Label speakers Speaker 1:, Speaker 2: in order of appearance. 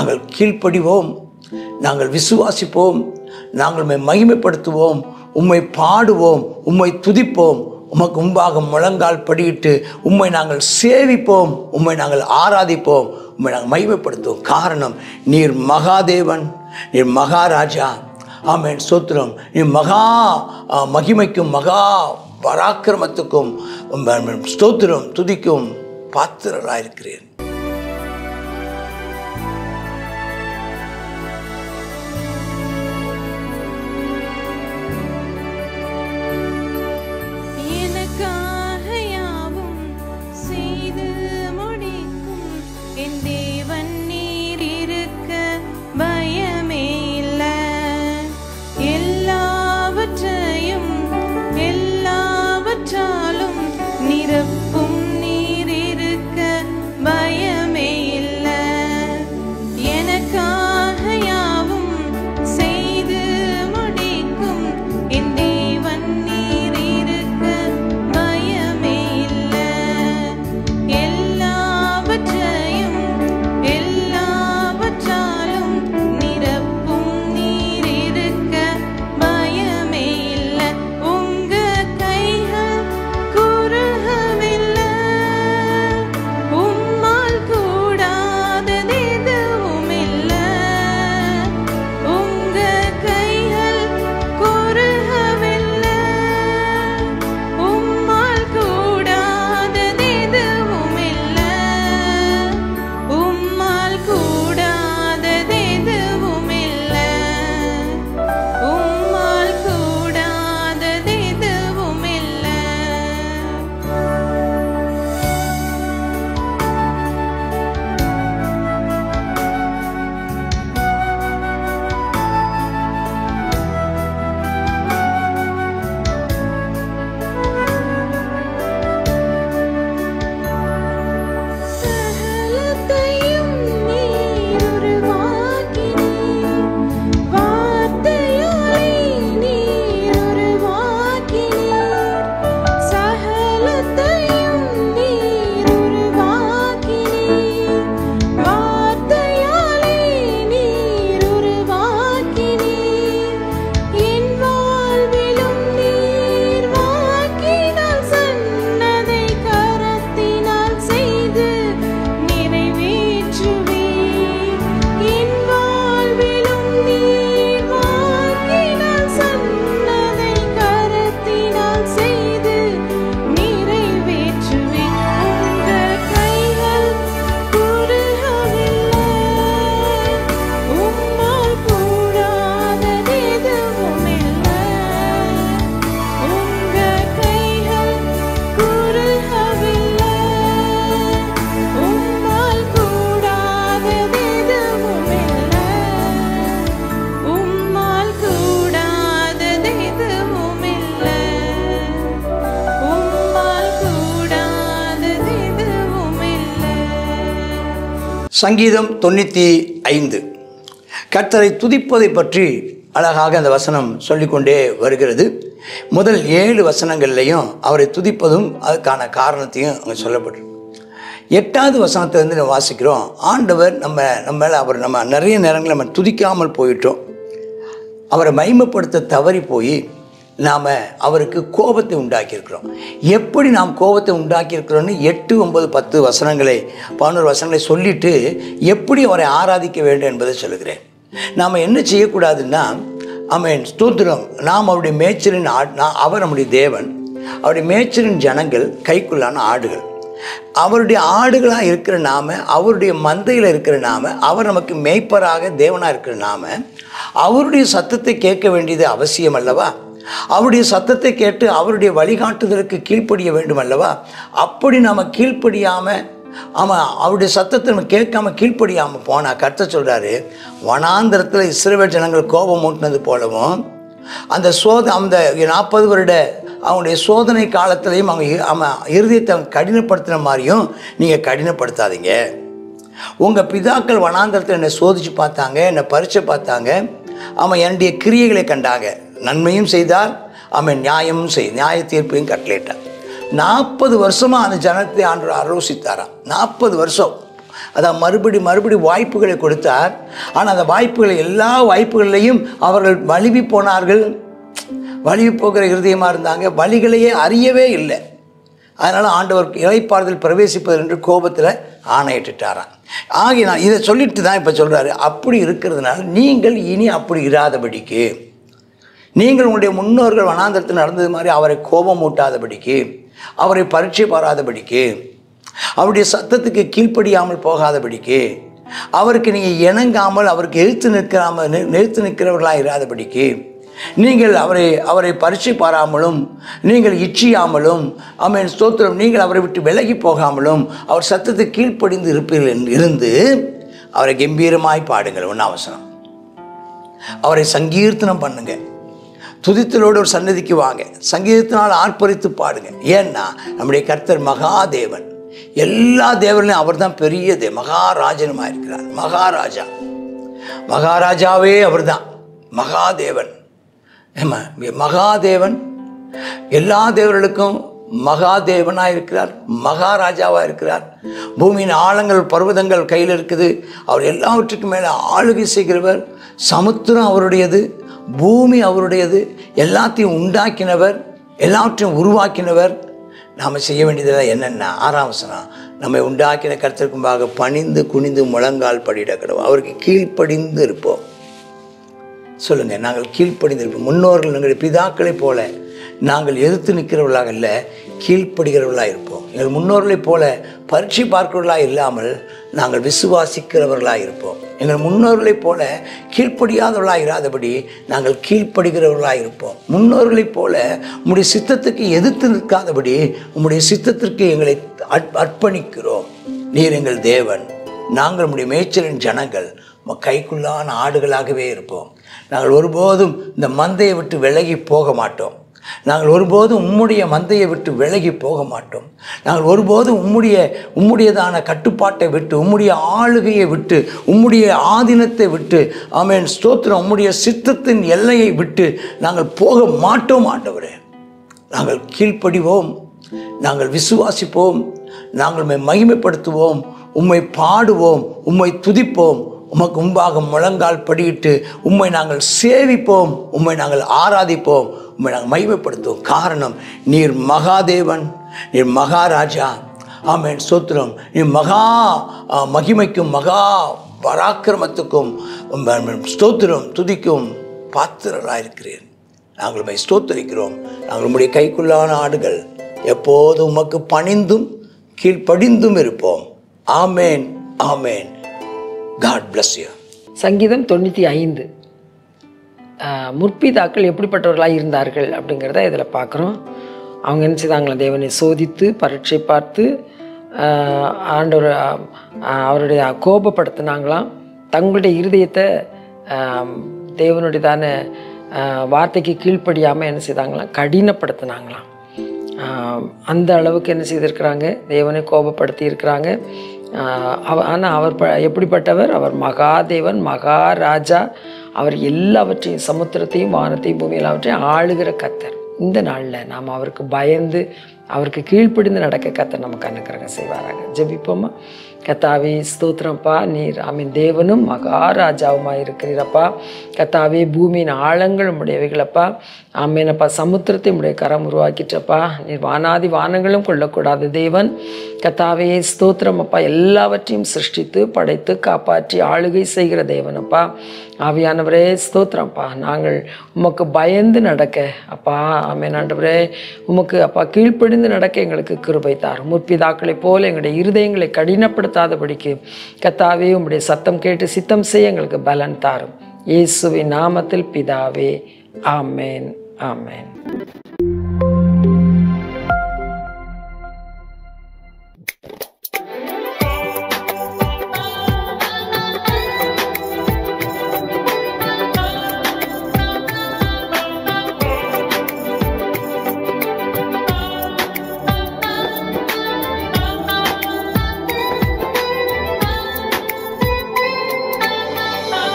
Speaker 1: நாங்கள் கீழ்ப்படிவோம், நாங்கள் விசுவாசிப்போம், நாங்கள் உம்மை மகிமைப்படுத்துவோம், உம்மை பாடுவோம், உம்மை துதிப்போம், உமக்கு முன்பாக முழங்கால் படியிட்டு உம்மை நாங்கள் சேவிப்போம், உம்மை நாங்கள் ஆராதிப்போம், உம்மை நாங்கள் மகிமைப்படுத்துவோம். காரணம், நீர் மகாதேவன், நீர் மகாராஜா. ஆமென், ஸ்தோத்திரம். நீர் மகா மகிமைக்கும் மகா பராக்கிரமத்துக்கும் ஸ்தோத்திரம் துதிக்கும் பாத்திரராயிருக்கிறேன். சங்கீதம் 95 கர்த்தரை துதிப்பதை பற்றி அழகாக அந்த வசனம் சொல்லிக்கொண்டே வருகிறது. முதல் 7 வசனங்கள்லையும் அவரை துதிப்பதும் அதுக்கான காரணத்தையும் அங்கே சொல்லப்பட்டு 8வது வசனத்திலிருந்து நம்ம வாசிக்கிறோம். ஆண்டவர் நம்ம நிறைய நேரங்களில் நம்ம துதிக்காமல் போயிட்டோம். அவரை மகிமைப்படுத்த தவறி போய் நாம் அவருக்கு கோபத்தை உண்டாக்கியிருக்கிறோம். எப்படி நாம் கோபத்தை உண்டாக்கியிருக்கிறோன்னு 8, 9, 10 வசனங்களை 11 வசனங்களை சொல்லிவிட்டு எப்படி அவரை ஆராதிக்க வேண்டும் என்பதை சொல்லுகிறேன். நாம் என்ன செய்யக்கூடாதுன்னா, ஆமென், ஸ்தோத்திரம், நாம் அவருடைய மேய்ச்சலின் அவர் நம்முடைய தேவன், அவருடைய மேய்ச்சலின் ஜனங்கள் கைக்குள்ளான ஆடுகள். அவருடைய ஆடுகளாக இருக்கிற நாம, அவருடைய மந்தையில் இருக்கிற நாம, அவர் நமக்கு மேய்ப்பராக தேவனாக இருக்கிற நாம அவருடைய சத்தத்தை கேட்க வேண்டியது அவசியம் அல்லவா? அவருடைய சத்தத்தை கேட்டு அவருடைய வழிகாட்டுதலுக்கு கீழ்ப்படிய வேண்டும் அல்லவா? அப்படி நம்ம கீழ்ப்படியாமல், ஆமாம், அவருடைய சத்தத்தை நம்ம கேட்காம கீழ்ப்படியாமல் போனால் கர்த்தர் சொல்கிறாரு, வனாந்திரத்தில் இஸ்ரவேல் ஜனங்கள் கோபம் மூட்டினது போலவும் அந்த 40 வருட அவங்களுடைய சோதனை காலத்திலையும் அவங்க இருதயத்தை கடினப்படுத்தின மாதிரியும் நீங்கள் கடினப்படுத்தாதீங்க. உங்கள் பிதாக்கள் வனாந்திரத்தில் என்னை சோதித்து பார்த்தாங்க, என்னை பரீட்சை பார்த்தாங்க, அவன் என்னுடைய கிரியைகளை கண்டாங்க, நன்மையும் செய்தார், அவன் நியாயமும் நியாய தீர்ப்பையும் கட்டளையிட்டார். 40 வருஷமாக அந்த ஜனத்தை ஆண்டவர் ஆலோசித்தாராம். 40 வருஷம் அதான் மறுபடி வாய்ப்புகளை கொடுத்தார். ஆனால் அந்த வாய்ப்புகளை எல்லா வாய்ப்புகளிலையும் அவர்கள் வலிவி போனார்கள். வலிவி போகிற இருதயமாக இருந்தாங்க. வழிகளையே அறியவே இல்லை. அதனால் ஆண்டவர் இளைப்பாறுதல் பிரவேசிப்பது என்று கோபத்தில் ஆணையிட்டுட்டாராம். ஆகினால் இதை சொல்லிட்டு தான் இப்போ சொல்கிறாரு, அப்படி இருக்கிறதுனால நீங்கள் இனி அப்படி இராதபடிக்கு, நீங்கள் உங்களுடைய முன்னோர்கள் வனாந்தரத்தில் நடந்தது மாதிரி அவரை கோபம் ஊட்டாதபடிக்கு, அவரை பரீட்சை பாராதபடிக்கு, அவருடைய சத்தத்துக்கு கீழ்ப்படியாமல் போகாதபடிக்கு, அவருக்கு நீங்கள் இணங்காமல் அவருக்கு எழுத்து நிற்கிறவர்களாக இராதபடிக்கு, நீங்கள் அவரை பரீட்சை பாராமலும் நீங்கள் இச்சியாமலும் ஆமென் ஸ்தோத்திரம், நீங்கள் அவரை விட்டு விலகி போகாமலும் அவர் சத்தத்துக்கு கீழ்ப்படிந்து இருப்பீர்கள் இருந்து அவரை கம்பீரமாய் பாடுங்கள். 1ஆம் வசனம். அவரை சங்கீர்த்தனம் பண்ணுங்க. துதித்தலோடு ஒரு சன்னதிக்கு வாங்க, சங்கீதத்தினால் ஆர்ப்பரித்து பாடுங்க. ஏன்னா நம்முடைய கர்த்தர் மகாதேவன். எல்லா தேவர்களையும் அவர் தான் பெரிய மகாராஜனுமாக இருக்கிறார். மகாராஜாவே அவர் தான் மகாதேவன். மகாதேவன் எல்லா தேவர்களுக்கும் மகாதேவனாக இருக்கிறார், மகாராஜாவாக இருக்கிறார். பூமியின் ஆழங்கள் பர்வதங்கள் கையில் இருக்குது. அவர் எல்லாவற்றுக்கும் மேலே ஆளுகை செய்கிறவர். சமுத்திரம் அவருடையது, பூமி அவருடையது. எல்லாத்தையும் உண்டாக்கினவர், எல்லாவற்றையும் உருவாக்கினவர். நாம் செய்ய வேண்டியதெல்லாம் என்னென்னா 6ஆம் வசனம், நம்மை உண்டாக்கின கர்த்தருக்கும்பாக பணிந்து குனிந்து முழங்கால் படியிட கடவுள். அவருக்கு கீழ்ப்படிந்து இருப்போம். சொல்லுங்கள், நாங்கள் கீழ்ப்படிந்திருப்போம். முன்னோர்கள் எங்களுடைய பிதாக்களைப் போல நாங்கள் எதிர்த்து நிற்கிறவர்களாக இல்லை, கீழ்ப்படுகிறவர்களாக இருப்போம். எங்கள் முன்னோர்களைப் போல பரீட்சை பார்க்கிறவர்களாக இல்லாமல் நாங்கள் விசுவாசிக்கிறவர்களாக இருப்போம். எங்கள் முன்னோர்களைப் போல கீழ்ப்படியாதவர்களாக இராதபடி நாங்கள் கீழ்ப்படுகிறவர்களாக இருப்போம். முன்னோர்களைப் போல உம்முடைய சித்தத்துக்கு எதிர்த்து நிற்காதபடி உம்முடைய சித்தத்திற்கு எங்களை அர்ப்பணிக்கிறோம். நீர் எங்கள் தேவன், நாங்கள் உம்முடைய மேய்ச்சலின் ஜனங்கள், கைக்குள்ளான ஆடுகளாகவே இருப்போம். நாங்கள் ஒருபோதும் இந்த மந்தையை விட்டு விலகி போக மாட்டோம். நாங்கள் ஒருபோதும் உம்முடைய மந்தையை விட்டு விலகி போக மாட்டோம். நாங்கள் ஒருபோதும் உம்முடையதான கட்டுப்பாட்டை விட்டு, உம்முடைய ஆளுகையை விட்டு, உம்முடைய ஆதீனத்தை விட்டு, ஆமென் ஸ்தோத்திரம், உம்முடைய சித்தத்தின் எல்லையை விட்டு நாங்கள் போக மாட்டோம். ஆண்டவரே, நாங்கள் கீழ்ப்படிவோம், நாங்கள் விசுவாசிப்போம், நாங்கள் உம்மை மகிமைப்படுத்துவோம், உம்மை பாடுவோம், உம்மை துதிப்போம், உமக்கு முன்பாக முழங்கால் படியிட்டு உம்மை நாங்கள் சேவிப்போம், உம்மை நாங்கள் ஆராதிப்போம், உம்மை நாங்கள் மகிமைப்படுத்துவோம். காரணம், நீர் மகாதேவன், நீர் மகாராஜா. ஆமென் ஸ்தோத்திரம். நீர் மகா மகிமைக்கும் மகா பராக்கிரமத்துக்கும் ஸ்தோத்திரம் துதிக்கும் பாத்திரராக இருக்கிறேன். நாங்கள் உம்மை ஸ்தோத்திரிக்கிறோம். நாங்கள் உம்முடைய கைக்குள்ளான ஆடுகள், எப்போதும் உமக்கு பணிந்தும் கீழ்ப்படிந்தும் இருப்போம். ஆமேன், ஆமேன். God bless you.
Speaker 2: சங்கீதம் 95. முற்பிதாக்கள் எப்படிப்பட்டவர்களாக இருந்தார்கள் அப்படிங்கிறத இதில் பார்க்குறோம். அவங்க என்ன செய்தாங்களா, தேவனை சோதித்து பரீட்சை பார்த்து ஆண்டவர் அவருடைய கோபப்படுத்தினாங்களாம். தங்களுடைய இருதயத்தை தேவனுடையதான வார்த்தைக்கு கீழ்ப்படியாமல் என்ன செய்தாங்களாம், கடினப்படுத்தினாங்களாம். அந்த அளவுக்கு என்ன செய்திருக்கிறாங்க, தேவனை கோபப்படுத்தி இருக்கிறாங்க. ஆனால் அவர் எப்படிப்பட்டவர்? அவர் மகாதேவன், மகாராஜா. அவர் எல்லாவற்றையும், சமுத்திரத்தையும் வானத்தையும் பூமி எல்லாவற்றையும் ஆளுகிற கர்த்தர். இந்த நாளில் நாம் அவருக்கு பயந்து அவருக்கு கீழ்ப்படிந்து நடக்க கர்த்தர் நமக்கு அனுக்கிரகம் செய்வாராங்க. ஜெபிப்போமா. கர்த்தாவே ஸ்தோத்திரப்பா, நீர் ஆமீன் தேவனும் மகாராஜாவுமாக இருக்கிறீரப்பா. கர்த்தாவே பூமியின் ஆழங்கள் உடையவைகளப்பா. ஆமீனப்பா, சமுத்திரத்தை உடைய கரம் உருவாக்கிட்டப்பா. நீர் வானாதி வானங்களும் கொள்ளக்கூடாத தேவன். கர்த்தாவே ஸ்தோத்திரம் அப்பா, எல்லாவற்றையும் சிருஷ்டித்து படைத்து காப்பாற்றி ஆளுகை செய்கிற தேவனப்பா. ஆவியானவரே ஸ்தோத்திரம்ப்பா, நாங்கள் உமக்கு பயந்து நடக்க அப்பா, ஆமீன் ஆண்டவரே, உமக்கு அப்பா கீழ்ப்படிந்து நடக்க எங்களுக்கு கிருபை தார். முற்பிதாக்களைப் போல எங்களுடைய இருதயங்களை கடினப்படுத்தாதபடிக்கு கர்த்தாவே உம்முடைய சத்தம் கேட்டு சித்தம் செய்ய எங்களுக்கு பலன் தாரும். இயேசுவின் நாமத்தில் பிதாவே, ஆமேன், ஆமேன்.